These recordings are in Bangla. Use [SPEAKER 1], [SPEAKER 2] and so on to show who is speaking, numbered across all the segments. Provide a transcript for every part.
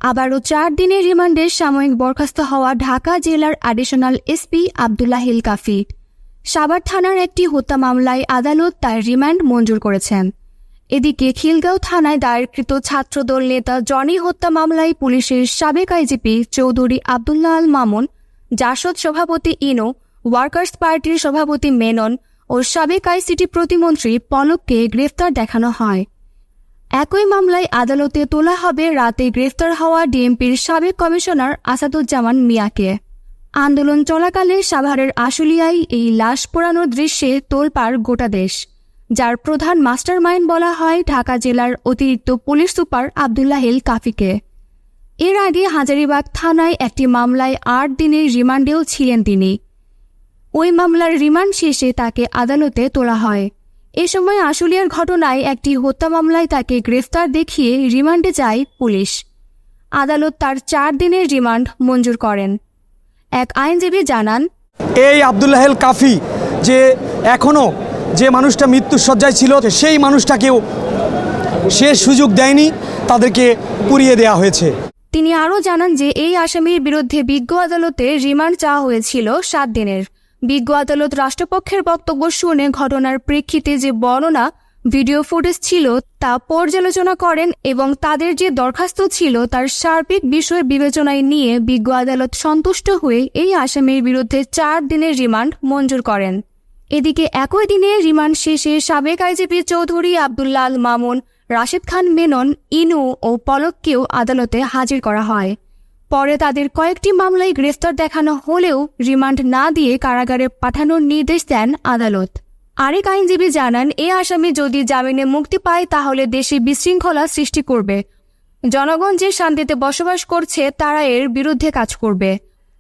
[SPEAKER 1] আবারও 4 দিনের রিমান্ডে সাময়িক বরখাস্ত হওয়া ঢাকা জেলার অ্যাডিশনাল এসপি আব্দুল্লাহ হিল কাফি। সাভার থানার একটি হত্যা মামলায় আদালত তার রিমান্ড মঞ্জুর করেছেন। এদিকে খিলগাঁও থানায় দায়েরকৃত ছাত্রদল নেতা জনি হত্যা মামলায় পুলিশের সাবেক আইজিপি চৌধুরী আব্দুল্লাহ আল মামুন, জাসদ সভাপতি ইনো, ওয়ার্কার্স পার্টির সভাপতি মেনন ও সাবেক আইসিটি প্রতিমন্ত্রী পলককে গ্রেফতার দেখানো হয়। একই মামলায় আদালতে তোলা হবে রাতে গ্রেফতার হওয়া ডিএমপির সাবেক কমিশনার আসাদুজ্জামান মিয়াকে। আন্দোলন চলাকালে সাভারের আশুলিয়ায় এই লাশ পোড়ানোর দৃশ্যে তোলপাড় গোটা দেশ, যার প্রধান মাস্টারমাইন্ড বলা হয় ঢাকা জেলার অতিরিক্ত পুলিশ সুপার আব্দুল্লাহ হিল কাফিকে। এর আগে হাজারীবাগ থানায় একটি মামলায় 8 দিনের রিমান্ডেও ছিলেন তিনি। ওই মামলার রিমান্ড শেষে তাকে আদালতে তোলা হয়। এ সময় আশুলিয়ার ঘটনায় একটি হত্যা মামলায় তাকে গ্রেফতার দেখিয়ে রিমান্ডে যায় পুলিশ। আদালত তার 4 দিনের রিমান্ড মঞ্জুর করেন। এক আইনজীবী জানান,
[SPEAKER 2] এই আব্দুল্লাহ হিল কাফি যে এখনও যে মানুষটা মৃত্যুশয্যায় ছিল সেই মানুষটাকেও শেষ সুযোগ দেয়নি, তাদেরকে পুড়িয়ে দেওয়া হয়েছে।
[SPEAKER 1] তিনি আরও জানান যে এই আসামির বিরুদ্ধে বিজ্ঞ আদালতে রিমান্ড চাওয়া হয়েছিল 7 দিনের। বিজ্ঞ আদালত রাষ্ট্রপক্ষের বক্তব্য শুনে ঘটনার প্রেক্ষিতে যে বর্ণনা, ভিডিও ফুটেজ ছিল তা পর্যালোচনা করেন এবং তাদের যে দরখাস্ত ছিল তার সার্বিক বিষয় বিবেচনায় নিয়ে বিজ্ঞ আদালত সন্তুষ্ট হয়ে এই আসামির বিরুদ্ধে 4 দিনের রিমান্ড মঞ্জুর করেন। এদিকে একই দিনে রিমান্ড শেষে সাবেক আইজিপি চৌধুরী আব্দুল্লাহ আল মামুন, রাশেদ খান মেনন, ইনু ও পলককেও আদালতে হাজির করা হয়। পরে তাদের কয়েকটি মামলায় গ্রেফতার দেখানো হলেও রিমান্ড না দিয়ে কারাগারে পাঠানোর নির্দেশ দেন আদালত। আরেক আইনজীবী জানান, এই আসামি যদি জামিনে মুক্তি পায় তাহলে দেশে বিশৃঙ্খলা সৃষ্টি করবে। জনগণ যে শান্তিতে বসবাস করছে তারা এর বিরুদ্ধে কাজ করবে।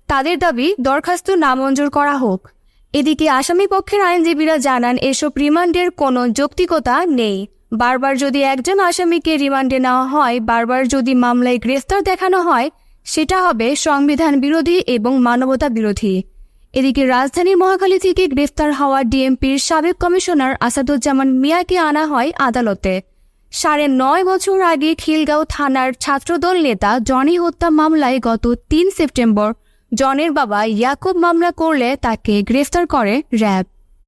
[SPEAKER 1] তাদের দাবি দরখাস্ত নামঞ্জুর করা হোক। এদিকে আসামি পক্ষের আইনজীবীরা জানান, এসব রিমান্ডের কোনো যৌক্তিকতা নেই। বারবার যদি একজন আসামিকে রিমান্ডে নেওয়া হয়, বারবার যদি মামলায় গ্রেফতার দেখানো হয়, সেটা হবে সংবিধান বিরোধী এবং মানবতা বিরোধী। এদিকে রাজধানীর মহাখালী থেকে গ্রেফতার হওয়া ডিএমপির সাবেক কমিশনার আসাদুজ্জামান মিয়াকে আনা হয় আদালতে। 9.5 বছর আগে খিলগাঁও থানার ছাত্রদল নেতা জনি হত্যা মামলায় গত 3 সেপ্টেম্বর জনের বাবা ইয়াকুব মামলা করলে তাকে গ্রেফতার করে র্যাব।